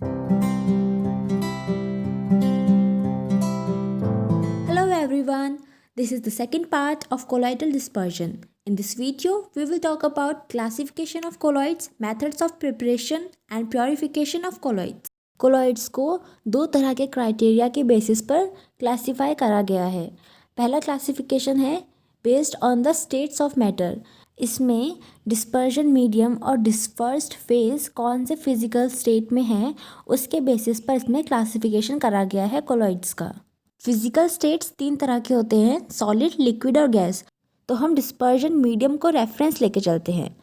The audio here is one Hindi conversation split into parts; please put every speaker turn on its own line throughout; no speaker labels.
Hello everyone, this is the second part of colloidal dispersion. In this video, we will talk about classification of colloids, methods of preparation and purification of colloids. colloids को दो तरह के क्राइटेरिया के बेसिस पर क्लासिफाई करा गया है। पहला क्लासिफिकेशन है based on the states of matter. इसमें डिस्पर्जन मीडियम और डिस्पर्स्ड फेज कौन से फिजिकल स्टेट में है उसके बेसिस पर इसमें क्लासिफिकेशन करा गया है colloids का। फिजिकल स्टेट्स तीन तरह के होते हैं, सॉलिड, लिक्विड और गैस। तो हम डिस्पर्जन मीडियम को रेफरेंस लेके चलते हैं।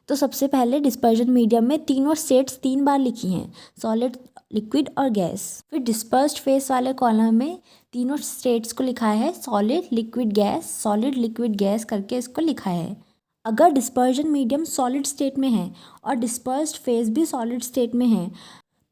तो सबसे पहले डिस्पर्जन मीडियम में तीनों स्टेट्स 3 बार लिखी हैं, सॉलिड, लिक्विड और गैस। फिर डिस्पर्स्ड फेस वाले कॉलम में तीनों स्टेट्स को लिखा है solid, liquid, gas, solid, liquid, gas करके इसको लिखा है। अगर डिस्पर्जन मीडियम सॉलिड स्टेट में है और डिस्पर्स्ड फेस भी सॉलिड स्टेट में है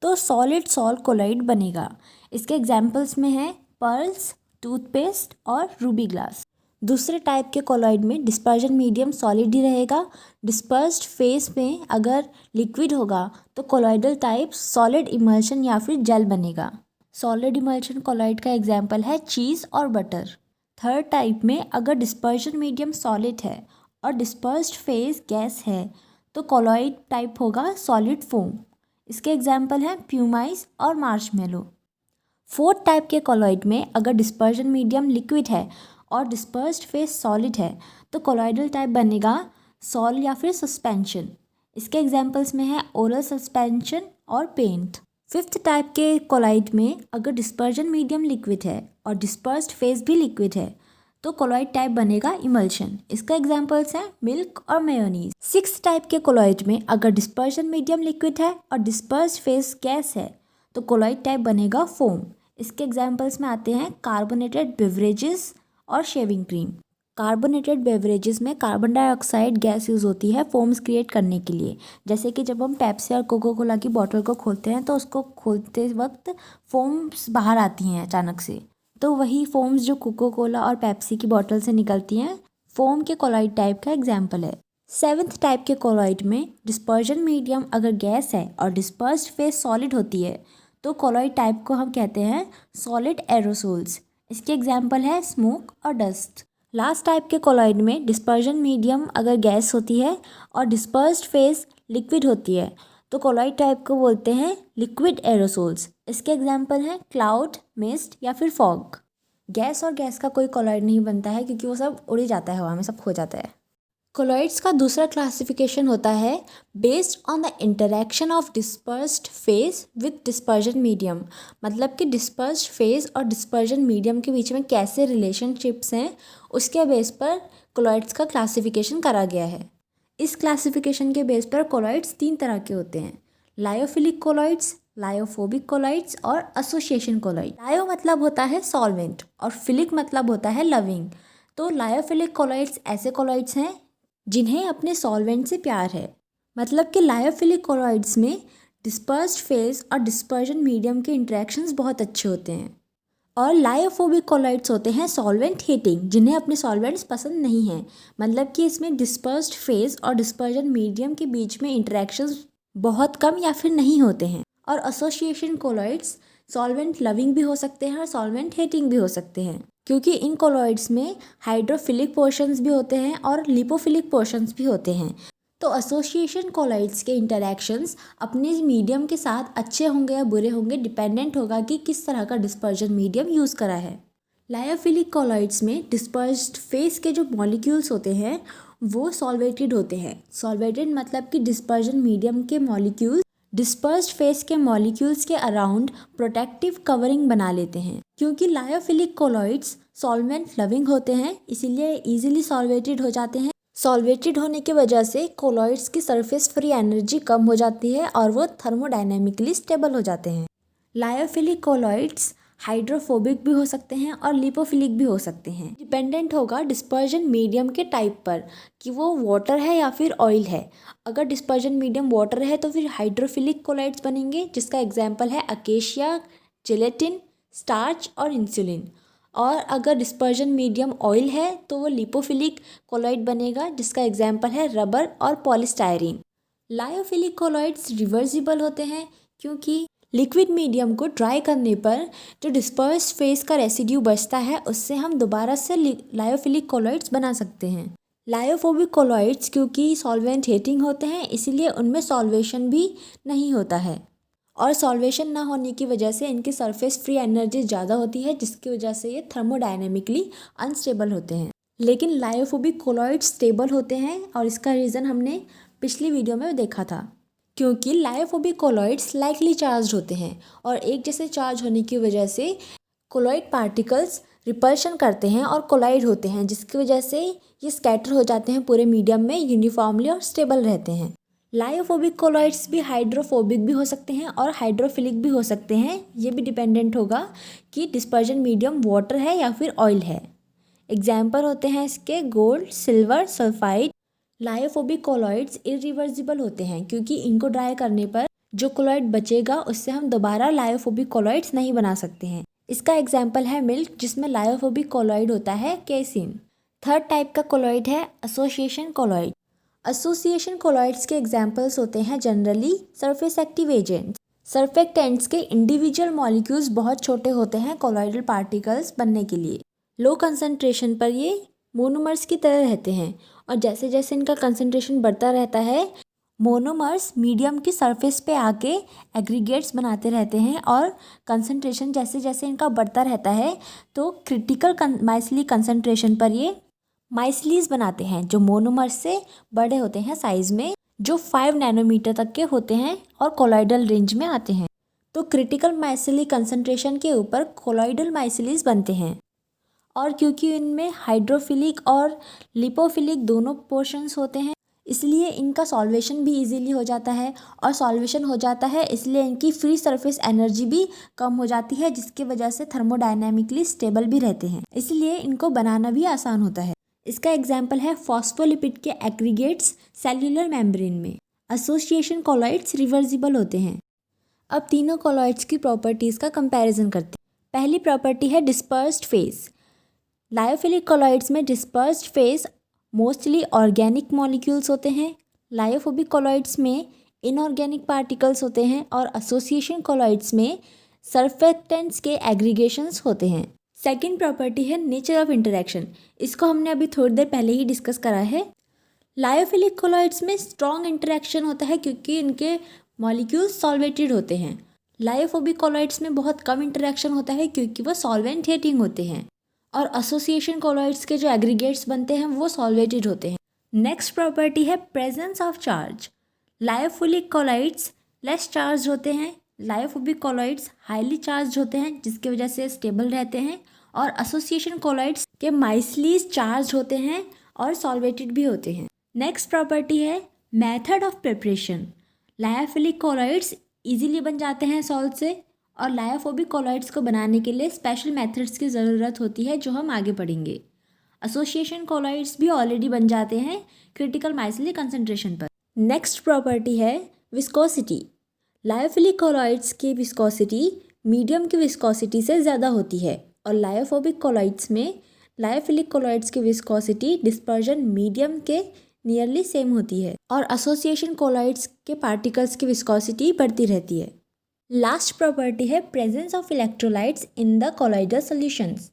तो सॉलिड सॉल्ट कोलाइड बनेगा। इसके एग्जाम्पल्स में है पर्ल्स, टूथपेस्ट और रूबी ग्लास। दूसरे टाइप के कोलॉइड में डिस्पर्जन मीडियम सॉलिड ही रहेगा। डिस्पर्स्ड फेस में अगर लिक्विड होगा तो कोलॉइडल टाइप सॉलिड इमल्शन या फिर जेल बनेगा। सॉलिड इमल्शन कोलॉइड का एग्जाम्पल है चीज़ और बटर। थर्ड टाइप में अगर डिस्पर्जन मीडियम सॉलिड है और डिस्पर्स्ड फेस गैस है तो कोलॉइड टाइप होगा सॉलिड फोम। इसके एग्जाम्पल हैं प्यूमाइज और मार्शमेलो। फोर्थ टाइप के कोलॉइड में अगर डिस्पर्जन मीडियम लिक्विड है और डिस्पर्स्ड फेस सॉलिड है तो कोलॉइडल टाइप बनेगा सॉल या फिर सस्पेंशन। इसके एग्जाम्पल्स में है ओरल सस्पेंशन और पेंट। फिफ्थ टाइप के कोलॉइड में अगर डिस्पर्जन मीडियम लिक्विड है और डिस्पर्स्ड फेस भी लिक्विड है तो कोलॉइड टाइप बनेगा इमल्शन। इसका एग्जाम्पल्स हैं मिल्क और मेयोनीज। सिक्स्थ टाइप के कोलॉइड में अगर डिस्पर्जन मीडियम लिक्विड है और डिस्पर्स्ड फेस गैस है तो कोलॉइड टाइप बनेगा फोम। इसके एग्जाम्पल्स में आते हैं कार्बोनेटेड बेवरेजेस और शेविंग क्रीम। कार्बोनेटेड बेवरेजेस में कार्बन डाइऑक्साइड गैस यूज़ होती है फोम्स क्रिएट करने के लिए। जैसे कि जब हम पेप्सी और कोको कोला की बोतल को खोलते हैं तो उसको खोलते वक्त फोम्स बाहर आती हैं अचानक से, तो वही फोम्स जो कोको कोला और पेप्सी की बोतल से निकलती हैं फोम के कोलॉइड टाइप का एग्जाम्पल है। सेवन्थ टाइप के कोलॉइड में डिस्पर्जन मीडियम अगर गैस है और डिस्पर्स्ड फेस सॉलिड होती है तो कोलॉइड टाइप को हम कहते हैं सॉलिड एरोसोल्स। इसके एग्जाम्पल है स्मोक और डस्ट। लास्ट टाइप के कोलॉइड में डिस्पर्जन मीडियम अगर गैस होती है और डिस्पर्स्ड फेस लिक्विड होती है तो कोलॉइड टाइप को बोलते हैं लिक्विड एरोसोल्स। इसके एग्जाम्पल हैं क्लाउड, मिस्ट या फिर फॉग। गैस और गैस का कोई कोलॉइड नहीं बनता है क्योंकि वो सब उड़ ही जाता है, हवा में सब खो जाता है। कोलॉइड्स का दूसरा क्लासिफिकेशन होता है based on the interaction of dispersed phase with dispersion medium. मतलब कि डिस्पर्स्ड फेस और डिस्पर्जन मीडियम के बीच में कैसे रिलेशनशिप्स हैं उसके बेस पर कोलॉइड्स का क्लासिफिकेशन करा गया है। इस क्लासिफिकेशन के बेस पर कोलॉइड्स 3 तरह के होते हैं, लायोफिलिक कोलॉइड्स, लायोफोबिक कोलॉइड्स और एसोसिएशन कोलॉइड। लायो मतलब होता है सॉल्वेंट और फिलिक मतलब होता है लविंग। तो लायोफिलिक कोलॉइड्स ऐसे कोलॉइड्स हैं जिन्हें अपने सॉल्वेंट से प्यार है। मतलब कि लायोफिलिक कोलॉइड्स में डिस्पर्स्ड फेस और डिस्पर्जन मीडियम के इंटरेक्शंस बहुत अच्छे होते हैं। और लायोफोबिक कोलॉइड्स होते हैं सॉल्वेंट हेटिंग, जिन्हें अपने सॉल्वेंट्स पसंद नहीं हैं। मतलब कि इसमें डिस्पर्स्ड फेस और डिस्पर्जन मीडियम के बीच में इंटरेक्शंस बहुत कम या फिर नहीं होते हैं। और एसोसिएशन कोलॉइड्स सॉल्वेंट लविंग भी हो सकते हैं और सॉल्वेंट हेटिंग भी हो सकते हैं, क्योंकि इन कोलॉइड्स में हाइड्रोफिलिक पोर्शंस भी होते हैं और लिपोफिलिक पोर्शंस भी होते हैं। तो एसोसिएशन कोलॉइड्स के इंटरैक्शंस अपने मीडियम के साथ अच्छे होंगे या बुरे होंगे डिपेंडेंट होगा कि किस तरह का डिस्पर्जन मीडियम यूज़ करा है। लायोफिलिक कोलॉइड्स में डिस्पर्स्ड फेस के जो मॉलिक्यूल्स होते हैं वो सॉल्वेटेड होते हैं। सॉल्वेटेड मतलब कि डिस्पर्जन मीडियम के मॉलिक्यूल्स डिस्पर्स्ड फेस के मॉलिक्यूल्स के अराउंड प्रोटेक्टिव कवरिंग बना लेते हैं। क्योंकि लायोफिलिक कोलॉइड्स सॉल्वेंट लविंग होते हैं इसीलिए इजीली सॉल्वेटेड हो जाते हैं। सॉल्वेटेड होने की वजह से कोलॉइड्स की सरफेस फ्री एनर्जी कम हो जाती है और वो थर्मोडायनेमिकली स्टेबल हो जाते हैं। लायोफिलिक कोलॉइड्स हाइड्रोफोबिक भी हो सकते हैं और लिपोफिलिक भी हो सकते हैं। डिपेंडेंट होगा डिस्पर्जन मीडियम के टाइप पर कि वो वाटर है या फिर ऑयल है। अगर डिस्पर्जन मीडियम वाटर है तो फिर हाइड्रोफिलिक कोलॉइड्स बनेंगे, जिसका एग्जाम्पल है अकेशिया, जेलेटिन, स्टार्च और इंसुलिन। और अगर डिस्पर्जन मीडियम ऑयल है तो वो लिपोफिलिक कोलॉइड बनेगा, जिसका एग्जाम्पल है रबर और पॉलीस्टायरीन। लायोफिलिक कोलॉइड्स रिवर्सिबल होते हैं क्योंकि लिक्विड मीडियम को ड्राई करने पर जो डिस्पर्स फेज का रेसिड्यू बचता है उससे हम दोबारा से लायोफिलिक कोलॉइड्स बना सकते हैं। लायोफोबिक कोलॉइड्स क्योंकि सॉल्वेंट हीटिंग होते हैं इसलिए उनमें सॉल्वेशन भी नहीं होता है और सॉल्वेशन ना होने की वजह से इनकी सरफेस फ्री एनर्जी ज़्यादा होती है जिसकी वजह से ये थर्मोडायनेमिकली अनस्टेबल होते हैं। लेकिन लायोफोबिक कोलॉइड्स स्टेबल होते हैं और इसका रीज़न हमने पिछली वीडियो में देखा था, क्योंकि लायोफोबिक कोलॉइड्स लाइकली चार्ज होते हैं और एक जैसे चार्ज होने की वजह से कोलॉइड पार्टिकल्स रिपल्शन करते हैं और कोलाइड होते हैं जिसकी वजह से ये स्कैटर हो जाते हैं पूरे मीडियम में यूनिफॉर्मली और स्टेबल रहते हैं। लायोफोबिक कोलॉइड्स भी हाइड्रोफोबिक भी हो सकते हैं और हाइड्रोफिलिक भी हो सकते हैं। ये भी डिपेंडेंट होगा कि डिस्पर्जन मीडियम वाटर है या फिर ऑयल है। एग्जाम्पल होते हैं इसके gold, silver, sulphide. Lyophobic colloids irreversible होते हैं क्योंकि इनको ड्राई करने पर जो कोलॉइड बचेगा उससे हम दोबारा लायोफोबिक कोलॉइड्स नहीं बना सकते हैं। इसका एग्जाम्पल है मिल्क जिसमें लायोफोबिक कोलॉइड होता है केसिन। थर्ड टाइप का कोलॉइड है एसोसिएशन कोलॉइड। एसोसिएशन कोलॉइड्स के एग्जाम्पल्स होते हैं generally surface active agents. Surfactants के इंडिविजुअल मॉलिक्यूल्स बहुत छोटे होते हैं कोलॉइडल पार्टिकल्स बनने के लिए। लो कंसंट्रेशन पर ये मोनोमर्स की तरह रहते हैं और जैसे जैसे इनका कंसंट्रेशन बढ़ता रहता है मोनोमर्स मीडियम की सरफेस पे आके एग्रीगेट्स बनाते रहते हैं और कंसंट्रेशन जैसे जैसे इनका बढ़ता रहता है तो क्रिटिकल माइसली कंसंट्रेशन पर ये माइसलीज बनाते हैं जो मोनोमर्स से बड़े होते हैं साइज में, जो 5 नैनोमीटर तक के होते हैं और कोलॉइडल रेंज में आते हैं। तो क्रिटिकल माइसली कंसंट्रेशन के ऊपर कोलॉइडल माइसलीज बनते हैं और क्योंकि इनमें हाइड्रोफिलिक और लिपोफिलिक दोनों पोर्शंस होते हैं इसलिए इनका सॉल्वेशन भी इजीली हो जाता है और सॉल्वेशन हो जाता है इसलिए इनकी फ्री सरफेस एनर्जी भी कम हो जाती है जिसकी वजह से थर्मोडायनेमिकली स्टेबल भी रहते हैं, इसलिए इनको बनाना भी आसान होता है। इसका एग्जाम्पल है फॉस्फोलिपिड के एग्रीगेट्स सेल्यूलर मेम्ब्रेन में। एसोसिएशन कोलॉइड्स रिवर्सिबल होते हैं। अब तीनों कोलॉइड्स की प्रॉपर्टीज़ का कंपैरिजन करते हैं। पहली प्रॉपर्टी है डिस्पर्स्ड फेज। लायोफिलिक कोलॉइड्स में dispersed phase mostly organic molecules होते हैं। लायोफोबिक कोलॉइड्स में इनऑर्गेनिक पार्टिकल्स होते हैं और एसोसिएशन कोलॉइड्स में सर्फेक्टेंट्स के एग्रीगेशंस होते हैं। सेकंड प्रॉपर्टी है नेचर ऑफ इंटरेक्शन। इसको हमने अभी थोड़ी देर पहले ही डिस्कस करा है। लायोफिलिक कोलॉइड्स में स्ट्रॉन्ग इंटरेक्शन होता है क्योंकि इनके मॉलिक्यूल्स सॉल्वेटेड होते हैं। लायोफोबिक कोलॉइड्स में बहुत कम इंटरेक्शन होता है क्योंकि वो सॉल्वेंट हीटिंग होते हैं और एसोसिएशन कोलॉइड्स के जो एग्रीगेट्स बनते हैं वो सॉल्वेटेड होते हैं। नेक्स्ट प्रॉपर्टी है presence of charge. Lyophilic colloids less charge होते हैं, लायोफोबिक कोलॉइड्स हाईली चार्ज होते हैं जिसकी वजह से स्टेबल रहते हैं और एसोसिएशन कोलॉइड्स के माइसलीज चार्ज होते हैं और सॉल्वेटेड भी होते हैं। नेक्स्ट प्रॉपर्टी है method of preparation. Lyophilic colloids easily बन जाते हैं सॉल्ट से और लायोफोबिक कोलॉइड्स को बनाने के लिए स्पेशल मेथड्स की ज़रूरत होती है जो हम आगे पढ़ेंगे। एसोसिएशन कोलॉइड्स भी ऑलरेडी बन जाते हैं क्रिटिकल माइसली कंसंट्रेशन पर। नेक्स्ट प्रॉपर्टी है विस्कोसिटी। लायोफिलिक कोलॉइड्स की विस्कोसिटी मीडियम की विस्कोसिटी से ज़्यादा होती है और लायोफोबिक कोलॉइड्स में लायोफिलिक कोलॉइड्स की विस्कोसिटी डिस्पर्जन मीडियम के नियरली सेम होती है और एसोसिएशन कोलॉइड्स के पार्टिकल्स की विस्कोसिटी बढ़ती रहती है। लास्ट प्रॉपर्टी है presence of electrolytes in the colloidal solutions.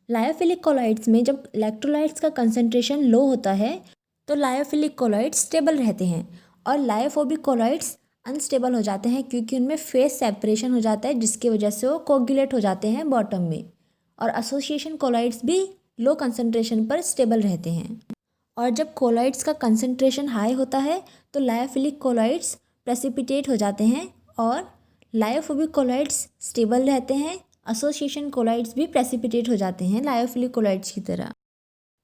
Lyophilic colloids में जब इलेक्ट्रोलाइट्स का कंसंट्रेशन लो होता है तो लायोफिलिक कोलॉइड्स स्टेबल रहते हैं और लायोफोबिक कोलॉइड्स अनस्टेबल हो जाते हैं क्योंकि उनमें फेस सेपरेशन हो जाता है जिसकी वजह से वो कोगुलेट हो जाते हैं बॉटम में और एसोसिएशन कोलॉइड्स भी लो कंसंट्रेशन पर स्टेबल रहते हैं। और जब कोलॉइड्स का कंसंट्रेशन हाई होता है तो लायोफिलिक कोलॉइड्स प्रेसिपिटेट हो जाते हैं और लायोफोबिक कोलॉइड्स स्टेबल रहते हैं। एसोसिएशन कोलॉइड्स भी प्रेसिपिटेट हो जाते हैं लायोफिलिक कोलॉइड्स की तरह।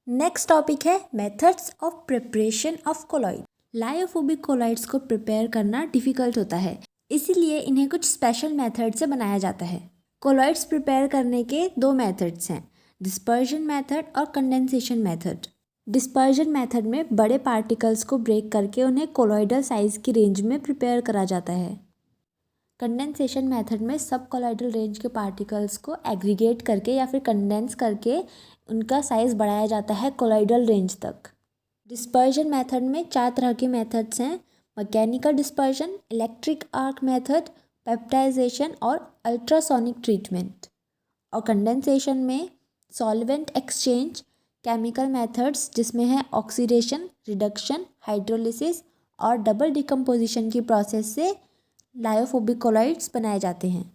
नेक्स्ट टॉपिक है methods of preparation of colloid. Lyophobic colloids को प्रिपेयर करना डिफ़िकल्ट होता है इसीलिए इन्हें कुछ स्पेशल मेथड से बनाया जाता है। कोलॉइड्स प्रिपेयर करने के 2 मेथड्स हैं, डिस्पर्जन मेथड और कंडेंसेशन मेथड। डिस्पर्जन मेथड में बड़े पार्टिकल्स को ब्रेक करके उन्हें कोलॉइडल साइज़ की रेंज में प्रिपेयर करा जाता है। कंडेंसेशन मेथड में सब कोलॉइडल रेंज के पार्टिकल्स को एग्रीगेट करके या फिर कंडेंस करके उनका साइज़ बढ़ाया जाता है कोलॉइडल रेंज तक। डिस्पर्जन मेथड में 4 तरह के मेथड्स हैं, mechanical dispersion, electric arc method, peptization और अल्ट्रासोनिक ट्रीटमेंट। और कंडेंसेशन में सॉल्वेंट एक्सचेंज, केमिकल मेथड्स जिसमें है ऑक्सीडेशन, रिडक्शन, हाइड्रोलिसिस और डबल डिकम्पोजिशन की प्रोसेस से लायोफोबिक कोलॉइड्स बनाए जाते हैं।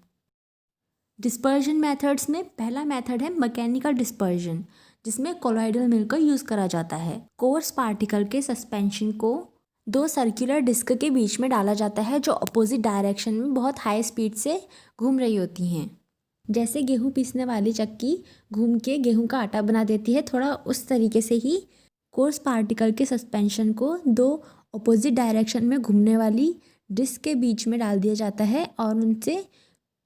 डिस्पर्जन मेथड्स में पहला मेथड है मैकेनिकल डिस्पर्जन, जिसमें कोलॉइडल मिल का यूज़ करा जाता है। कोर्स पार्टिकल के सस्पेंशन को दो सर्कुलर डिस्क के बीच में डाला जाता है जो अपोजिट डायरेक्शन में बहुत हाई स्पीड से घूम रही होती हैं। जैसे गेहूं पीसने वाली चक्की घूम के गेहूं का आटा बना देती है, थोड़ा उस तरीके से ही कोर्स पार्टिकल के सस्पेंशन को दो अपोजिट डायरेक्शन में घूमने वाली डिस्क के बीच में डाल दिया जाता है और उनसे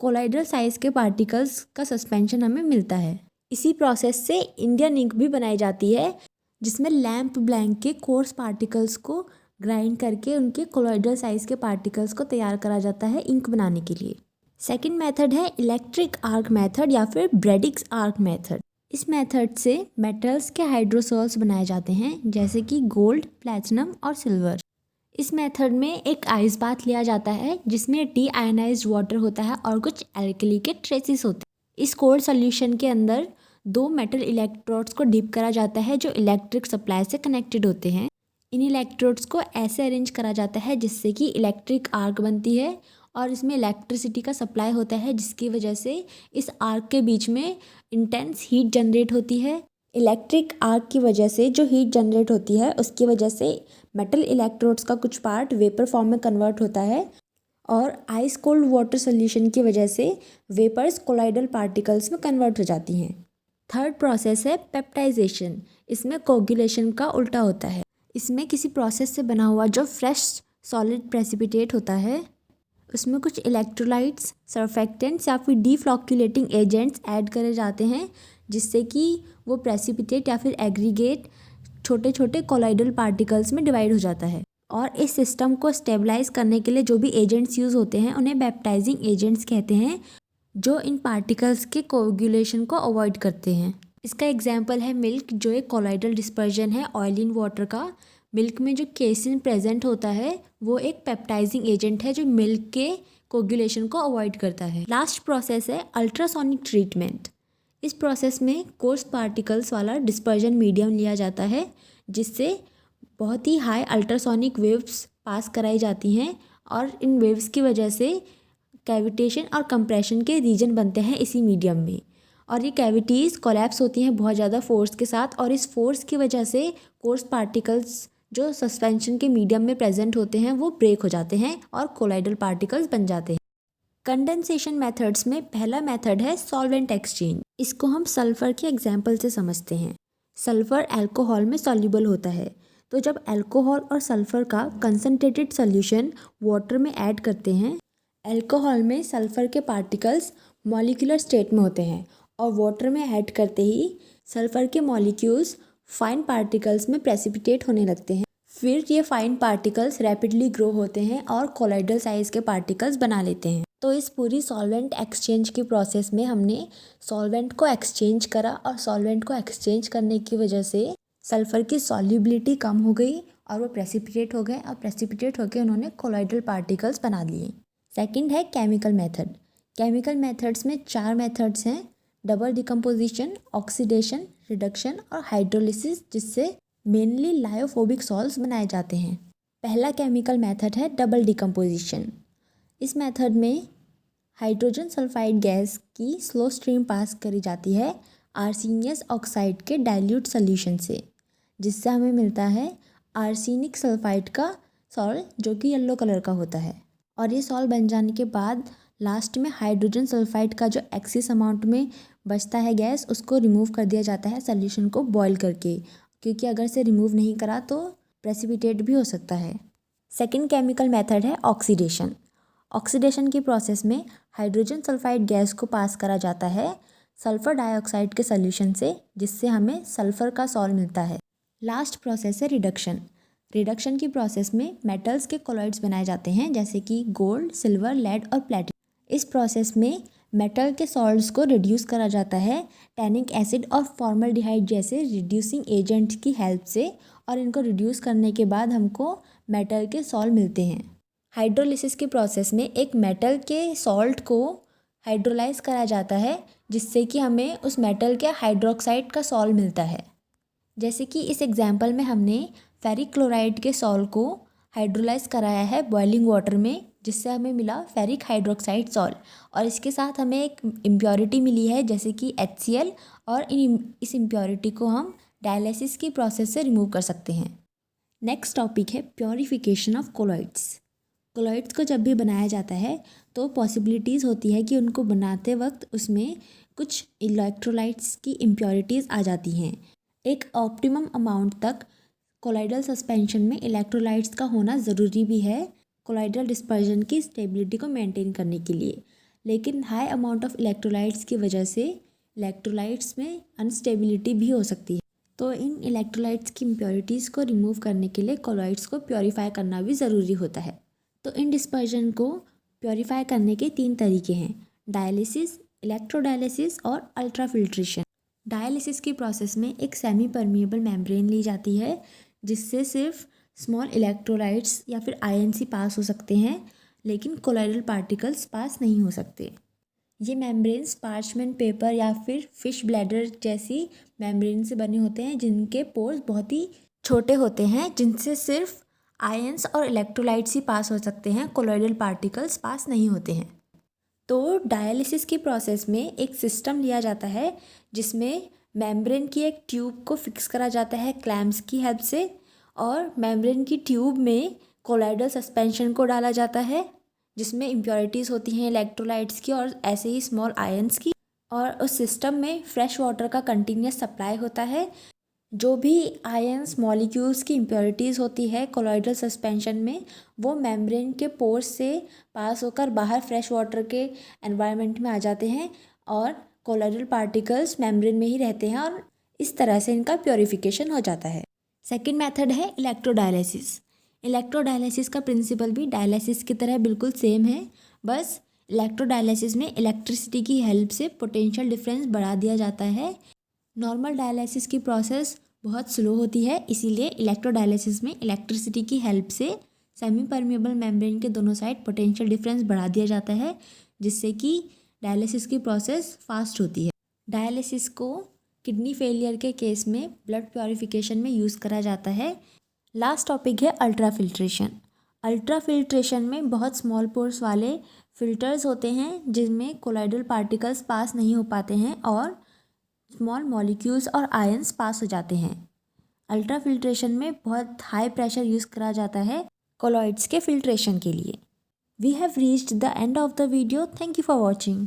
कोलाइडल साइज के पार्टिकल्स का सस्पेंशन हमें मिलता है। इसी प्रोसेस से इंडियन इंक भी बनाई जाती है, जिसमें लैंप ब्लैंक के कोर्स पार्टिकल्स को ग्राइंड करके उनके कोलॉइडल साइज के पार्टिकल्स को तैयार करा जाता है इंक बनाने के लिए। सेकंड मेथड है इलेक्ट्रिक आर्क मेथड या फिर ब्रेडिक्स आर्क मेथड। इस मेथड से मेटल्स के हाइड्रोसोल्स बनाए जाते हैं, जैसे कि गोल्ड, प्लैटिनम और सिल्वर। इस मेथड में एक आइस बाथ लिया जाता है जिसमें डी आयनाइज्ड वाटर होता है और कुछ एल्कली के ट्रेसेस होते हैं। इस कोल्ड सोल्यूशन के अंदर दो मेटल इलेक्ट्रोड्स को डिप करा जाता है जो इलेक्ट्रिक सप्लाई से कनेक्टेड होते हैं। इन इलेक्ट्रोड्स को ऐसे अरेंज करा जाता है जिससे कि इलेक्ट्रिक आर्क बनती है और इसमें इलेक्ट्रिसिटी का सप्लाई होता है, जिसकी वजह से इस आर्क के बीच में इंटेंस हीट जनरेट होती है। इलेक्ट्रिक आर्क की वजह से जो हीट जनरेट होती है उसकी वजह से मेटल इलेक्ट्रोड्स का कुछ पार्ट वेपर फॉर्म में कन्वर्ट होता है और आइस कोल्ड वाटर सोल्यूशन की वजह से वेपर्स कोलाइडल पार्टिकल्स में कन्वर्ट हो जाती हैं। थर्ड प्रोसेस है पेप्टाइजेशन। इसमें कोगुलेशन का उल्टा होता है। इसमें किसी प्रोसेस से बना हुआ जो फ्रेश सॉलिड प्रेसिपिटेट होता है उसमें कुछ इलेक्ट्रोलाइट्स, सर्फेक्टेंट्स या फिर डीफ्लॉक्यूलेटिंग एजेंट्स ऐड करे जाते हैं, जिससे कि वो प्रेसिपिटेट या फिर एग्रीगेट छोटे छोटे कोलाइडल पार्टिकल्स में डिवाइड हो जाता है। और इस सिस्टम को स्टेबलाइज करने के लिए जो भी एजेंट्स यूज़ होते हैं उन्हें बैप्टाइजिंग एजेंट्स कहते हैं, जो इन पार्टिकल्स के कोगुलेशन को अवॉइड करते हैं। इसका एग्जाम्पल है मिल्क, जो एक कोलाइडल डिस्पर्जन है ऑयल इन वाटर का। मिल्क में जो केसिन प्रेजेंट होता है वो एक पेप्टाइजिंग एजेंट है जो मिल्क के कोगुलेशन को अवॉइड करता है। लास्ट प्रोसेस है अल्ट्रासोनिक ट्रीटमेंट। इस प्रोसेस में कोर्स पार्टिकल्स वाला डिस्पर्जन मीडियम लिया जाता है, जिससे बहुत ही हाई अल्ट्रासोनिक वेव्स पास कराई जाती हैं और इन वेव्स की वजह से कैविटेशन और कंप्रेशन के रीजन बनते हैं इसी मीडियम में, और ये कैविटीज़ कोलैप्स होती हैं बहुत ज़्यादा फोर्स के साथ, और इस फोर्स की वजह से कोर्स पार्टिकल्स जो सस्पेंशन के मीडियम में प्रेजेंट होते हैं वो ब्रेक हो जाते हैं और कोलाइडल पार्टिकल्स बन जाते हैं। कंडेंसेशन मेथड्स में पहला मेथड है सॉल्वेंट एक्सचेंज। इसको हम सल्फ़र के एग्जाम्पल से समझते हैं। सल्फ़र अल्कोहल में सॉल्युबल होता है, तो जब अल्कोहल और सल्फ़र का कंसनट्रेटेड सॉल्यूशन वाटर में ऐड करते हैं, अल्कोहल में सल्फ़र के पार्टिकल्स मॉलिक्यूलर स्टेट में होते हैं और वाटर में ऐड करते ही सल्फ़र के मॉलिक्यूल्स फाइन पार्टिकल्स में प्रेसिपिटेट होने लगते हैं। फिर ये फाइन पार्टिकल्स रैपिडली ग्रो होते हैं और कोलाइडल साइज़ के पार्टिकल्स बना लेते हैं। तो इस पूरी सॉल्वेंट एक्सचेंज की प्रोसेस में हमने सॉल्वेंट को एक्सचेंज करा और सॉल्वेंट को एक्सचेंज करने की वजह से सल्फ़र की सॉल्युबिलिटी कम हो गई और वो प्रेसिपिटेट हो गए और प्रेसिपिटेट होकर उन्होंने कोलाइडल पार्टिकल्स बना लिए। सेकंड है केमिकल मेथड। केमिकल मेथड्स में 4 मेथड्स हैं: डबल डिकम्पोजिशन, ऑक्सीडेशन, रिडक्शन और हाइड्रोलिसिस, जिससे मेनली लायोफोबिक सॉल्ट्स बनाए जाते हैं। पहला केमिकल मेथड है डबल डिकम्पोजिशन। इस मेथड में हाइड्रोजन सल्फाइड गैस की स्लो स्ट्रीम पास करी जाती है आर्सेनियस ऑक्साइड के डाइल्यूट सॉल्यूशन से, जिससे हमें मिलता है आर्सेनिक सल्फाइड का सॉल्ट, जो कि येलो कलर का होता है। और ये सॉल्ट बन जाने के बाद लास्ट में हाइड्रोजन सल्फाइड का जो एक्सेस अमाउंट में बचता है गैस, उसको रिमूव कर दिया जाता है सॉल्यूशन को बॉईल करके, क्योंकि अगर से रिमूव नहीं करा तो प्रेसिपिटेट भी हो सकता है। सेकंड केमिकल मेथड है ऑक्सीडेशन। ऑक्सीडेशन की प्रोसेस में हाइड्रोजन सल्फाइड गैस को पास करा जाता है सल्फ़र डाइऑक्साइड के सॉल्यूशन से, जिससे हमें सल्फ़र का सॉल्ट मिलता है। लास्ट प्रोसेस है रिडक्शन। रिडक्शन की प्रोसेस में मेटल्स के कोलॉइड्स बनाए जाते हैं, जैसे कि गोल्ड, सिल्वर, लेड और प्लेटिनम। इस प्रोसेस में मेटल के सॉल्ट्स को रिड्यूस करा जाता है टैनिक एसिड और फॉर्मल्डिहाइड जैसे रिड्यूसिंग एजेंट की हेल्प से, और इनको रिड्यूस करने के बाद हमको मेटल के सॉल्ट मिलते हैं। हाइड्रोलिसिस के प्रोसेस में एक मेटल के सॉल्ट को हाइड्रोलाइज करा जाता है, जिससे कि हमें उस मेटल के हाइड्रोक्साइड का सॉल्ट मिलता है। जैसे कि इस एग्जाम्पल में हमने फेरिक क्लोराइड के सॉल्ट को हाइड्रोलाइज कराया है बॉइलिंग वाटर में, जिससे हमें मिला फेरिक हाइड्रोक्साइड सॉल्ट। और इसके साथ हमें एक इम्प्योरिटी मिली है जैसे कि HCl, और इस इम्प्योरिटी को हम डायलिसिस की प्रोसेस से रिमूव कर सकते हैं। नेक्स्ट टॉपिक है प्योरीफिकेशन ऑफ कोलॉइड्स। कोलॉइड्स को जब भी बनाया जाता है तो पॉसिबिलिटीज़ होती है कि उनको बनाते वक्त उसमें कुछ इलेक्ट्रोलाइट्स की इम्प्योरिटीज़ आ जाती हैं। एक ऑप्टिमम अमाउंट तक कोलॉइडल सस्पेंशन में इलेक्ट्रोलाइट्स का होना ज़रूरी भी है कोलॉइडल डिस्पर्जन की स्टेबिलिटी को मेंटेन करने के लिए। लेकिन हाई अमाउंट ऑफ इलेक्ट्रोलाइट्स की वजह से इलेक्ट्रोलाइट्स में अनस्टेबिलिटी भी हो सकती है। तो इन इलेक्ट्रोलाइट्स की इम्प्योरिटीज़ को रिमूव करने के लिए कोलॉइड्स को प्योरीफाई करना भी ज़रूरी होता है। तो इन डिस्पर्जन को प्योरीफाई करने के 3 तरीके हैं: डायलिसिस, इलेक्ट्रोडायलिसिस और अल्ट्राफिल्ट्रेशन। डायलिसिस की प्रोसेस में एक सेमी परमिएबल मेम्ब्रेन ली जाती है, जिससे सिर्फ स्मॉल इलेक्ट्रोलाइट्स या फिर आयन्स ही पास हो सकते हैं, लेकिन कोलॉइडल पार्टिकल्स पास नहीं हो सकते। ये मेम्ब्रेन्स पार्चमेंट पेपर या फिर फिश ब्लैडर जैसी मेम्ब्रेन से बने होते हैं, जिनके पोर्स बहुत ही छोटे होते हैं, जिनसे सिर्फ आयन्स और इलेक्ट्रोलाइट्स ही पास हो सकते हैं, कोलॉइडल पार्टिकल्स पास नहीं होते हैं। तो डायलिसिस की प्रोसेस में एक सिस्टम लिया जाता है जिसमें मेम्ब्रेन की एक ट्यूब को फिक्स करा जाता है क्लैम्प्स की हेल्प से, और मेम्ब्रेन की ट्यूब में कोलॉइडल सस्पेंशन को डाला जाता है, जिसमें इम्प्योरिटीज़ होती हैं इलेक्ट्रोलाइट्स की और ऐसे ही स्मॉल आयन्स की। और उस सिस्टम में फ्रेश वाटर का कंटिन्यूस सप्लाई होता है। जो भी आयन्स मॉलिक्यूल्स की इम्प्योरिटीज़ होती है कोलॉइडल सस्पेंशन में, वो मेम्ब्रेन के पोर्स से पास होकर बाहर फ्रेश वाटर के एनवायरनमेंट में आ जाते हैं, और कोलॉइडल पार्टिकल्स मेम्ब्रेन में ही रहते हैं, और इस तरह से इनका प्योरीफिकेशन हो जाता है। सेकेंड मेथड है इलेक्ट्रोडायलिसिस। इलेक्ट्रोडायलिसिस का प्रिंसिपल भी डायलिसिस की तरह बिल्कुल सेम है, बस इलेक्ट्रोडायलिसिस में इलेक्ट्रिसिटी की हेल्प से पोटेंशियल डिफरेंस बढ़ा दिया जाता है। नॉर्मल डायलिसिस की प्रोसेस बहुत स्लो होती है, इसीलिए इलेक्ट्रोडायलिसिस में इलेक्ट्रिसिटी की हेल्प से सेमी परमिएबल मेम्ब्रेन के दोनों साइड पोटेंशियल डिफरेंस बढ़ा दिया जाता है, जिससे कि डायलिसिस की प्रोसेस फास्ट होती है। डायलिसिस को किडनी फेलियर के केस में ब्लड प्योरीफिकेशन में यूज़ करा जाता है। लास्ट टॉपिक है अल्ट्राफिल्ट्रेशन। अल्ट्राफिल्ट्रेशन में बहुत स्मॉल पोर्स वाले फिल्टर्स होते हैं, जिनमें कोलॉइडल पार्टिकल्स पास नहीं हो पाते हैं और स्मॉल मॉलिक्यूल्स और आयन्स पास हो जाते हैं। अल्ट्राफिल्ट्रेशन में बहुत हाई प्रेशर यूज़ करा जाता है कोलॉइड्स के फिल्ट्रेशन के लिए। We have reached the end of the video. Thank you for watching.